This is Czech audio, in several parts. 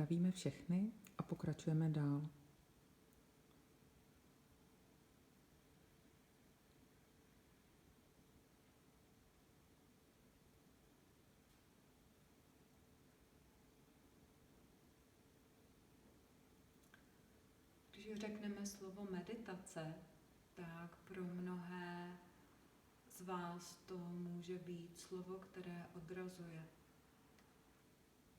Zdravíme všechny a pokračujeme dál. Když řekneme slovo meditace, tak pro mnohé z vás to může být slovo, které odrazuje.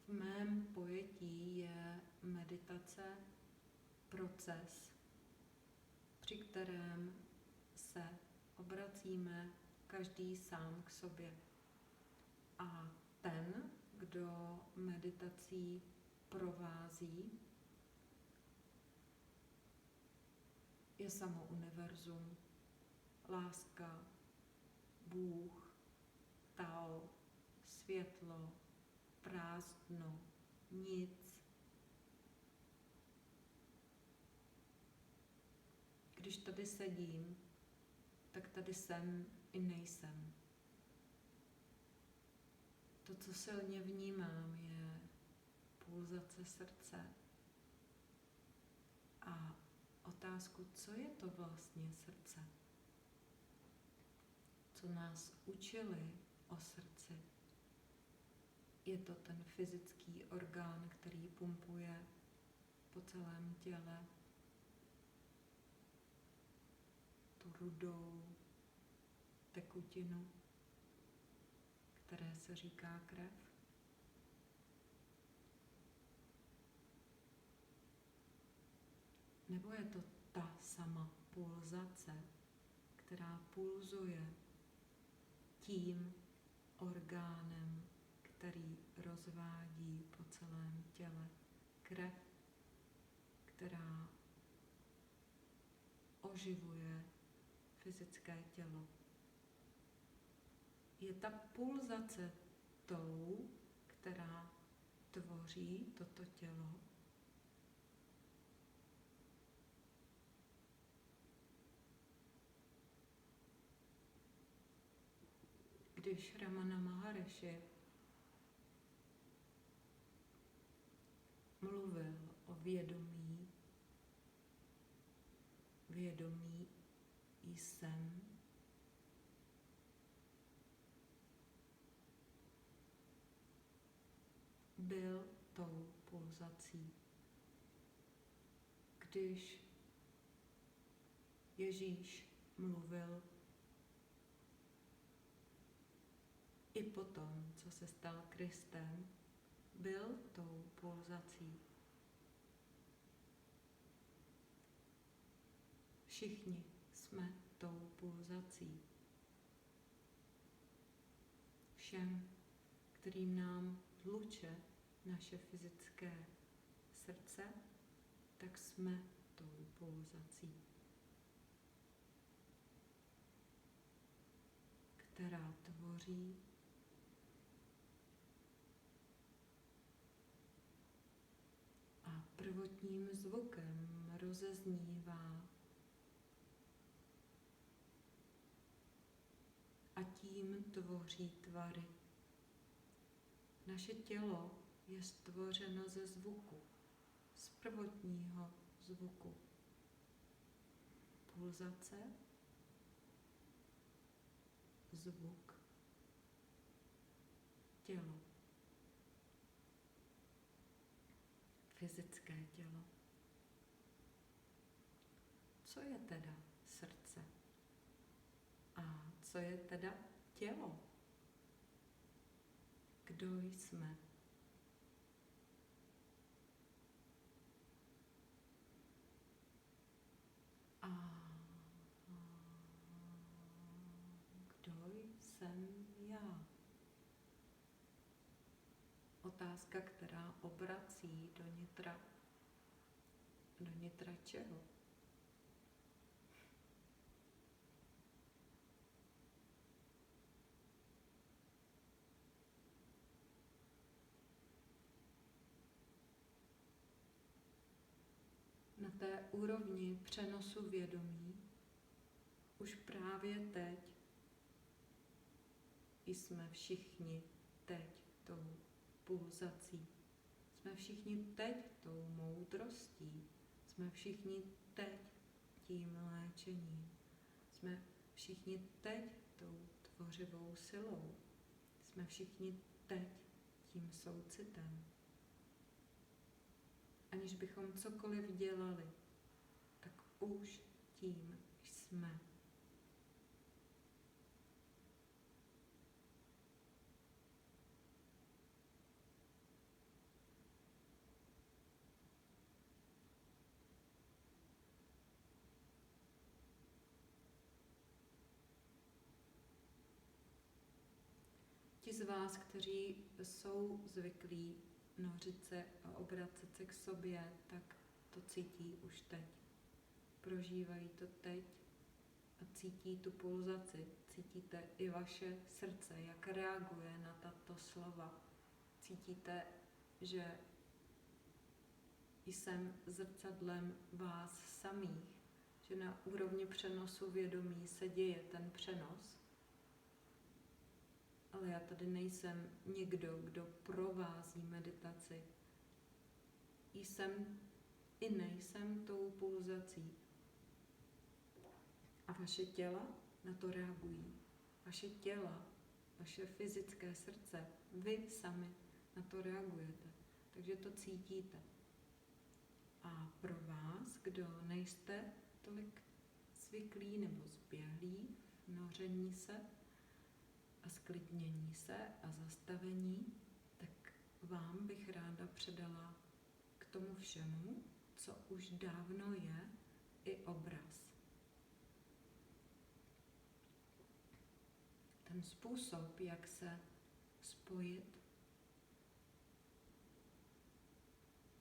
V mém pojetí je meditace proces, při kterém se obracíme každý sám k sobě. A ten, kdo meditací provází, je samo univerzum, láska, Bůh, Tao, světlo, prázdno, nic. Když tady sedím, tak tady jsem i nejsem. To, co silně vnímám, je pulzace srdce a otázku, co je to vlastně srdce? Co nás učili o srdci? Je to ten fyzický orgán, který pumpuje po celém těle tu rudou tekutinu, které se říká krev? Nebo je to ta sama pulzace, která pulzuje tím orgánem, který rozvádí po celém těle krev, která oživuje fyzické tělo? Je ta pulzace tou, která tvoří toto tělo? Když Ramana Maharishi mluvil o vědomí, vědomí jsem, byl tou pulzací. Když Ježíš mluvil i potom, co se stal Kristem, byl tou pulzací. Všichni jsme tou pulzací. Všem, kterým nám tluče naše fyzické srdce, tak jsme tou pulzací, která tvoří a prvotním zvukem rozeznívá a tím tvoří tvary. Naše tělo je stvořeno ze zvuku, z prvotního zvuku. Pulzace, zvuk, tělo. Fyzické tělo. Co je teda srdce? A co je teda tělo? Kdo jsme? A kdo jsem já? Otázka, která obrací do nitra. Do nitra čeho? Na té úrovni přenosu vědomí už právě teď jsme všichni teď tou pulzací. Jsme všichni teď tou moudrostí. Jsme všichni teď tím léčením. Jsme všichni teď tou tvořivou silou. Jsme všichni teď tím soucitem. Aniž bychom cokoliv dělali, tak už tím jsme. Ti z vás, kteří jsou zvyklí nořit se a obracet se k sobě, tak to cítí už teď. Prožívají to teď a cítí tu pulzaci. Cítíte i vaše srdce, jak reaguje na tato slova. Cítíte, že jsem zrcadlem vás samých, že na úrovni přenosu vědomí se děje ten přenos. Ale já tady nejsem někdo, kdo provází meditaci. Nejsem tou pulzací. A vaše těla na to reagují. Vaše těla, vaše fyzické srdce, vy sami na to reagujete. Takže to cítíte. A pro vás, kdo nejste tolik zvyklí nebo zběhlí v noření se a sklidnění se a zastavení, tak vám bych ráda předala k tomu všemu, co už dávno je, i obraz. Ten způsob, jak se spojit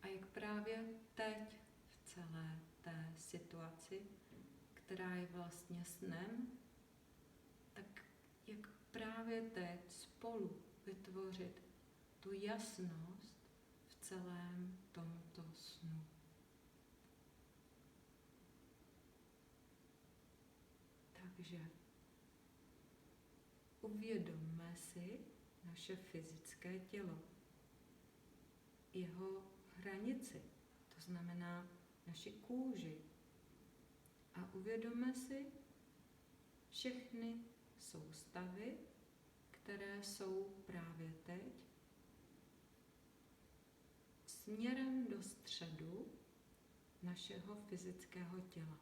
a jak právě teď v celé té situaci, která je vlastně snem, tak jak právě teď spolu vytvořit tu jasnost v celém tomto snu. Takže uvědomme si naše fyzické tělo, jeho hranici, to znamená naši kůži. A uvědomme si všechny soustavy, které jsou právě teď směrem do středu našeho fyzického těla.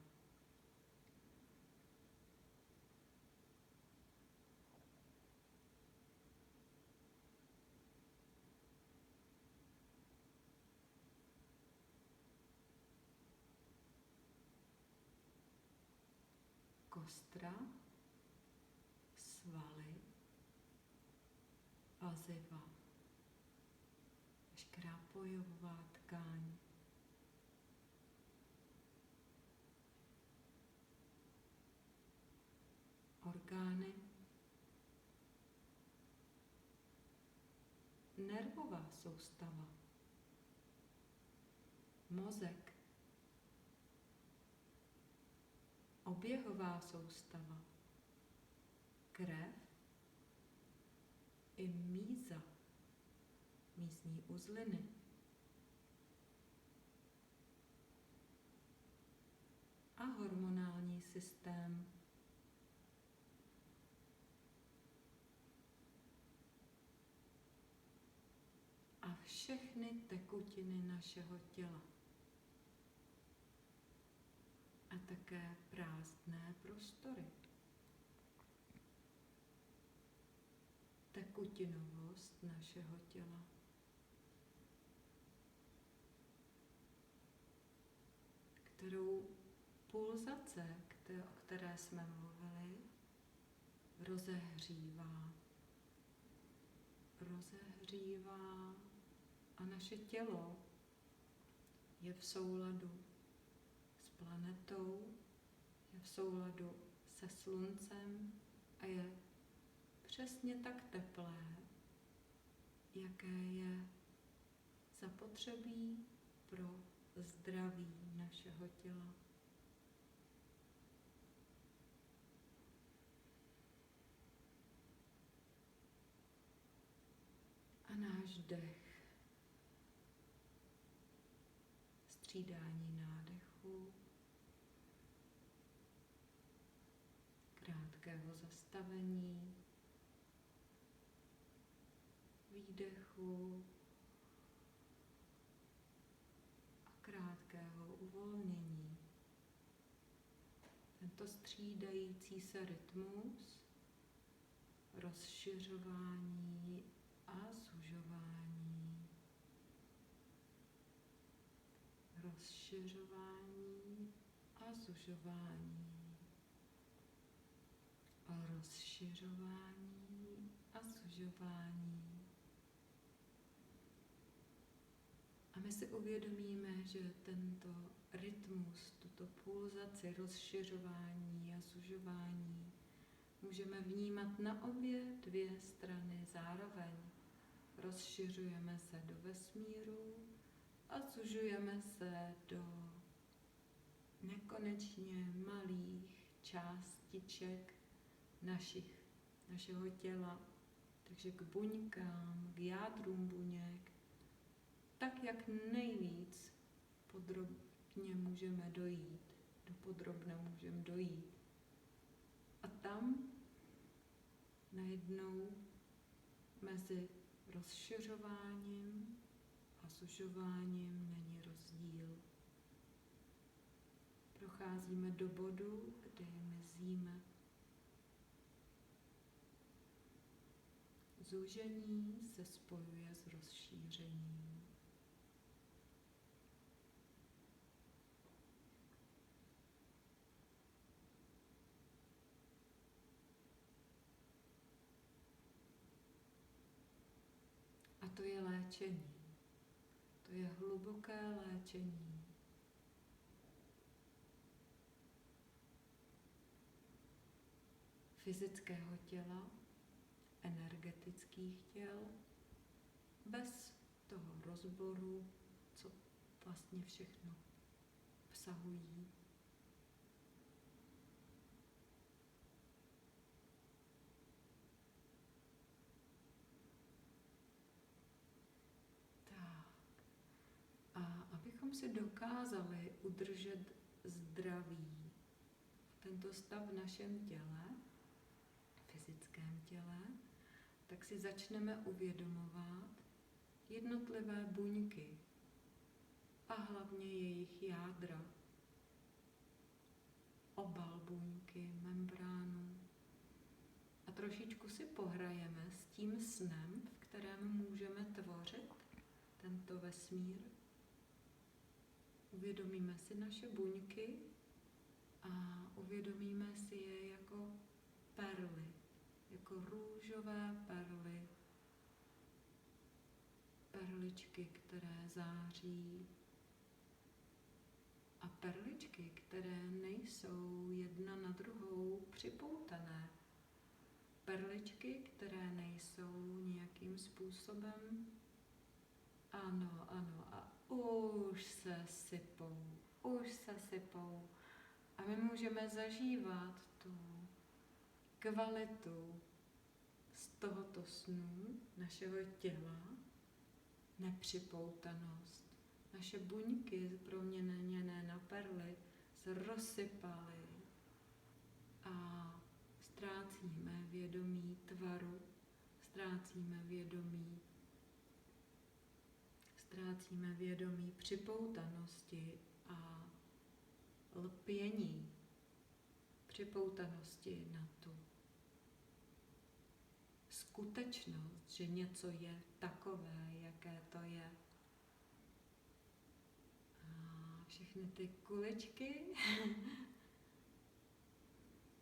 Kostra, svaly, vaziva, veškerá pojová tkáň, orgány, nervová soustava, mozek, oběhová soustava, krev i míza, mízní uzliny, a hormonální systém, a všechny tekutiny našeho těla. A také prázdné prostory. Tekutinovost našeho těla. Kterou pulzace, o které jsme mluvili, rozehřívá a naše tělo je v souladu s planetou, je v souladu se sluncem a je přesně tak teplé, jaké je zapotřebí pro zdraví našeho těla. A náš dech střídání nádechu, krátkého zastavení, výdechu a krátkého uvolnění. Tento střídající se rytmus, rozšiřování a zužování, rozšiřování a zužování, rozšiřování a zužování. A my si uvědomíme, že tento rytmus, tuto pulzaci rozšiřování a zužování můžeme vnímat na obě dvě strany zároveň. Rozšiřujeme se do vesmíru a zužujeme se do nekonečně malých částiček našeho těla, takže k buňkám, k jádrům buněk, tak jak nejvíc podrobně můžeme dojít, dopodrobna můžeme dojít. A tam najednou mezi rozšiřováním a zužováním není rozdíl. Procházíme do bodu, kdy mizíme. Zúžení se spojuje s rozšířením. A to je léčení. To je hluboké léčení. Fyzického těla, energetických těl, bez toho rozboru, co vlastně všechno obsahují. A abychom si dokázali udržet zdraví, tento stav v našem těle, fyzickém těle, tak si začneme uvědomovat jednotlivé buňky a hlavně jejich jádra, obal buňky, membránu. A trošičku si pohrajeme s tím snem, v kterém můžeme tvořit tento vesmír. Uvědomíme si naše buňky a uvědomíme si je jako perly, jako růžové perly, perličky, které září a perličky, které nejsou jedna na druhou připoutané, perličky, které nejsou nějakým způsobem ano, a už se sypou. A my můžeme zažívat tu kvalitu z tohoto snu našeho těla, nepřipoutanost. Naše buňky proměněné na perly se rozsypaly a ztrácíme vědomí tvaru, ztrácíme vědomí připoutanosti a lpění, připoutanosti na tu skutečnost, že něco je takové, jaké to je. A všechny ty kuličky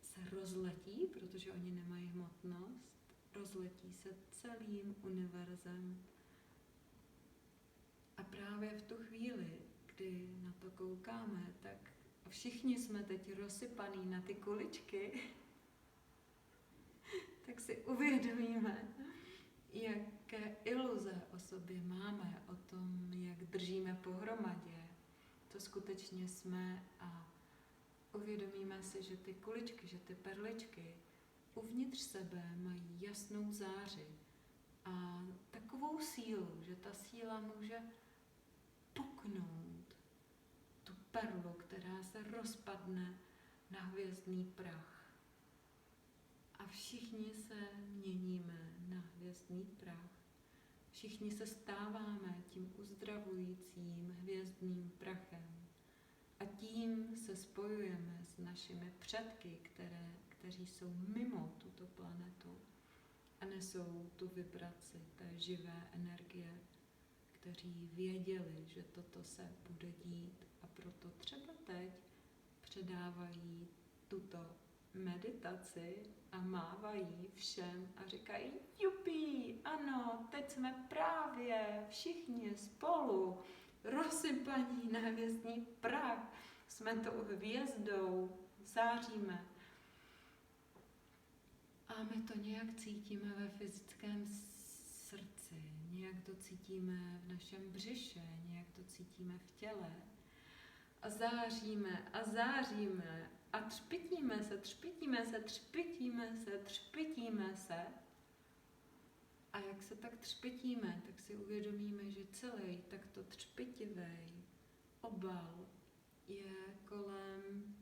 se rozletí, protože oni nemají hmotnost, rozletí se celým univerzem. A právě v tu chvíli, kdy na to koukáme, tak všichni jsme teď rozsypaní na ty kuličky, tak si uvědomíme, jaké iluze o sobě máme, o tom, jak držíme pohromadě, co skutečně jsme a uvědomíme si, že ty kuličky, že ty perličky uvnitř sebe mají jasnou záři a takovou sílu, že ta síla může puknout perlu, která se rozpadne na hvězdný prach. A všichni se měníme na hvězdný prach. Všichni se stáváme tím uzdravujícím hvězdným prachem. A tím se spojujeme s našimi předky, kteří jsou mimo tuto planetu a nesou tu vibraci té živé energie, kteří věděli, že toto se bude dít a proto třeba teď předávají tuto meditaci a mávají všem a říkají jupí, ano, teď jsme právě všichni spolu rozsypaní na hvězdný prach, jsme tou hvězdou, záříme. A my to nějak cítíme ve fyzickém srdci, nějak to cítíme v našem břiše, nějak to cítíme v těle. A záříme a záříme a třpitíme se, třpitíme se, třpitíme se, třpitíme se. A jak se tak třpitíme, tak si uvědomíme, že celý takto třpitivý obal je kolem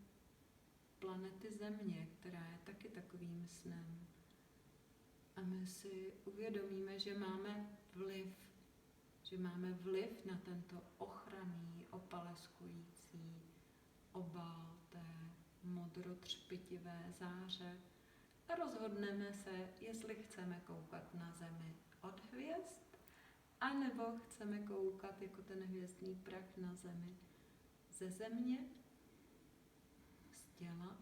planety Země, která je taky takovým snem. A my si uvědomíme, že máme vliv na tento ochranný, opaleskující obal té modrotřpitivé záře a rozhodneme se, jestli chceme koukat na Zemi od hvězd, anebo chceme koukat jako ten hvězdný prach na Zemi ze Země, z těla,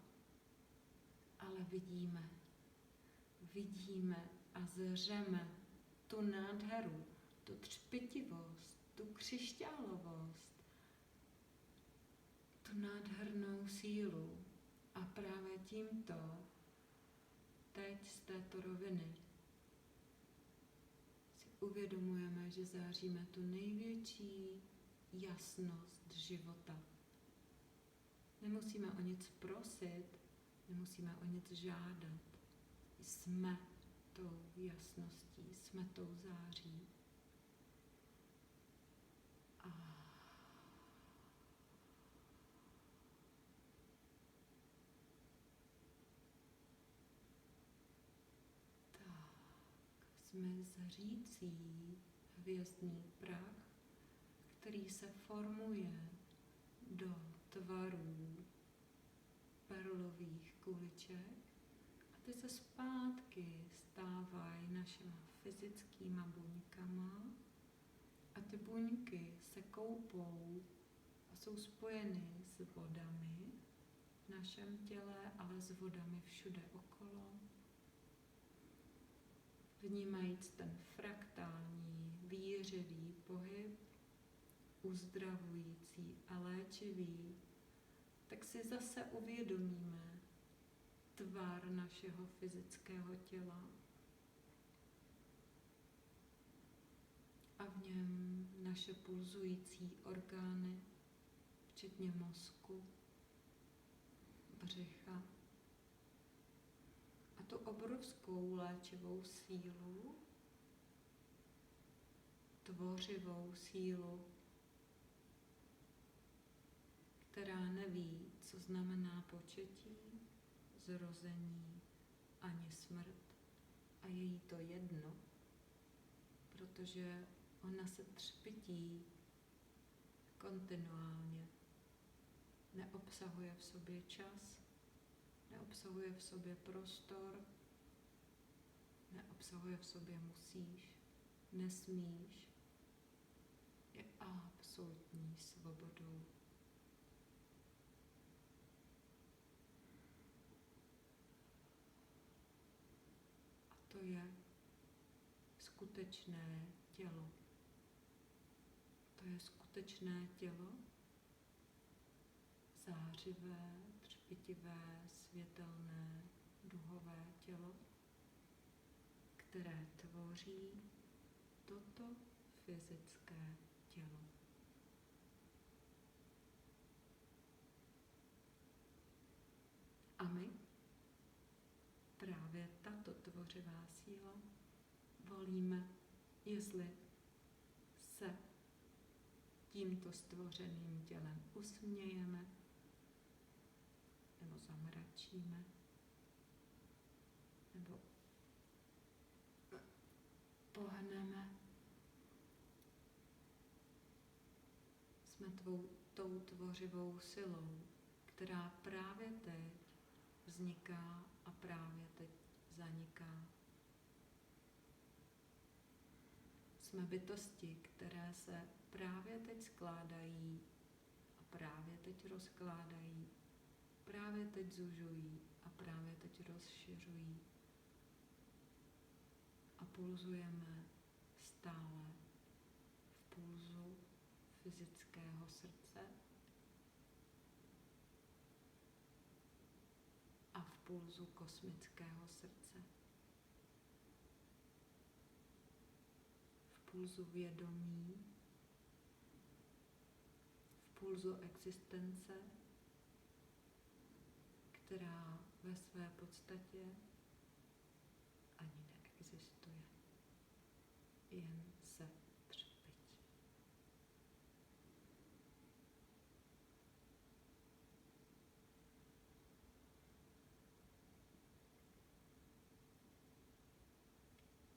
ale vidíme a zřeme tu nádheru, tu třpitivost, tu křišťálovost, tu nádhernou sílu. A právě tímto teď z této roviny si uvědomujeme, že záříme tu největší jasnost života. Nemusíme o nic prosit, nemusíme o nic žádat. Jsme tou jasností, jsme tou září. Jsme zřící hvězdný prach, který se formuje do tvarů perlových kuliček a ty se zpátky stávají našima fyzickýma buňkama a ty buňky se koupou a jsou spojeny s vodami v našem těle, ale s vodami všude okolo. Vnímajíc ten fraktální, vířivý pohyb, uzdravující a léčivý, tak si zase uvědomíme tvar našeho fyzického těla a v něm naše pulzující orgány, včetně mozku, břicha, a tu obrovskou léčivou sílu, tvořivou sílu, která neví, co znamená početí, zrození ani smrt. A je jí to jedno, protože ona se třpití kontinuálně. Neobsahuje v sobě čas, neobsahuje v sobě prostor, neobsahuje v sobě musíš, nesmíš, je absolutní svobodou. A to je skutečné tělo. To je skutečné tělo, zářivé, třpitivé, světelné, duhové tělo, které tvoří toto fyzické tělo. A my, právě tato tvořivá síla, volíme, jestli se tímto stvořeným tělem usmějeme nebo zamračíme nebo pohneme. Jsme tou tvořivou silou, která právě teď vzniká a právě teď zaniká. Jsme bytosti, které se právě teď skládají a právě teď rozkládají, právě teď zužují a právě teď rozšiřují. A pulzujeme stále v pulzu fyzického srdce a v pulzu kosmického srdce. V pulzu vědomí, v pulzu existence, která ve své podstatě ani neexistuje, jen se třpytí.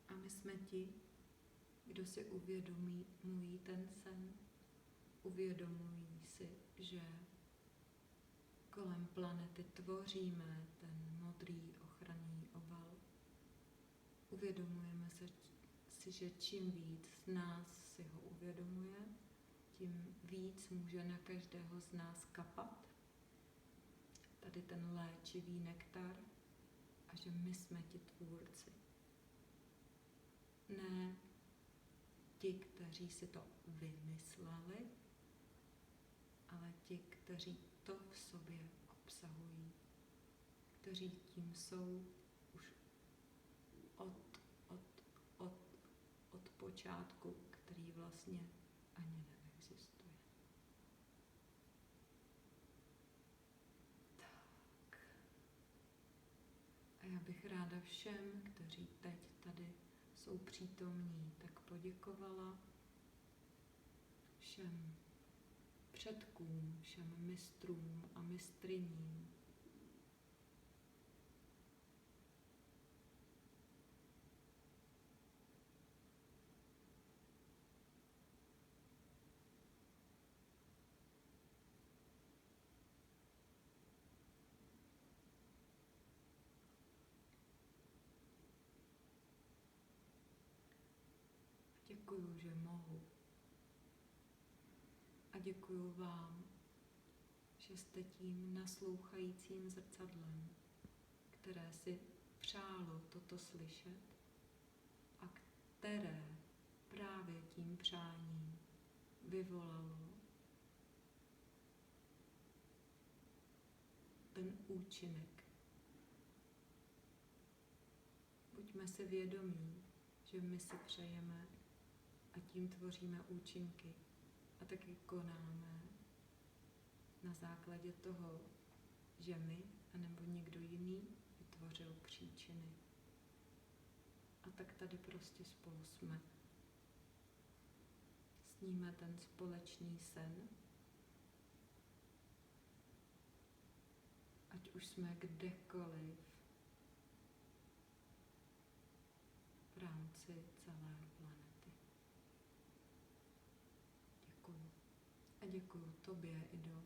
A my jsme ti, kdo si uvědomují ten sen, uvědomují si, že kolem planety tvoříme ten modrý ochranný obal. Uvědomujeme si, že čím víc z nás si ho uvědomuje, tím víc může na každého z nás kapat tady ten léčivý nektar a že my jsme ti tvůrci. Ne ti, kteří si to vymysleli, ale ti, kteří to v sobě obsahují, kteří tím jsou už od počátku, který vlastně ani neexistuje. Tak. A já bych ráda všem, kteří teď tady jsou přítomní, tak poděkovala všem předkům, všem mistrům a mistryním. Děkuju, že mohu. A děkuju vám, že jste tím naslouchajícím zrcadlem, které si přálo toto slyšet a které právě tím přáním vyvolalo ten účinek. Buďme si vědomí, že my si přejeme a tím tvoříme účinky a taky konáme na základě toho, že my anebo někdo jiný vytvořil příčiny. A tak tady prostě spolu jsme. Sníme ten společný sen, ať už jsme kdekoliv v rámci celé planety. Děkuju. A děkuju tobě, Ido,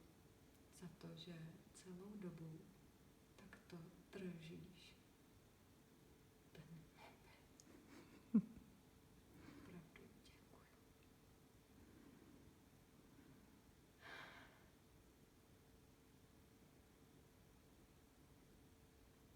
za to, že celou dobu takto držíš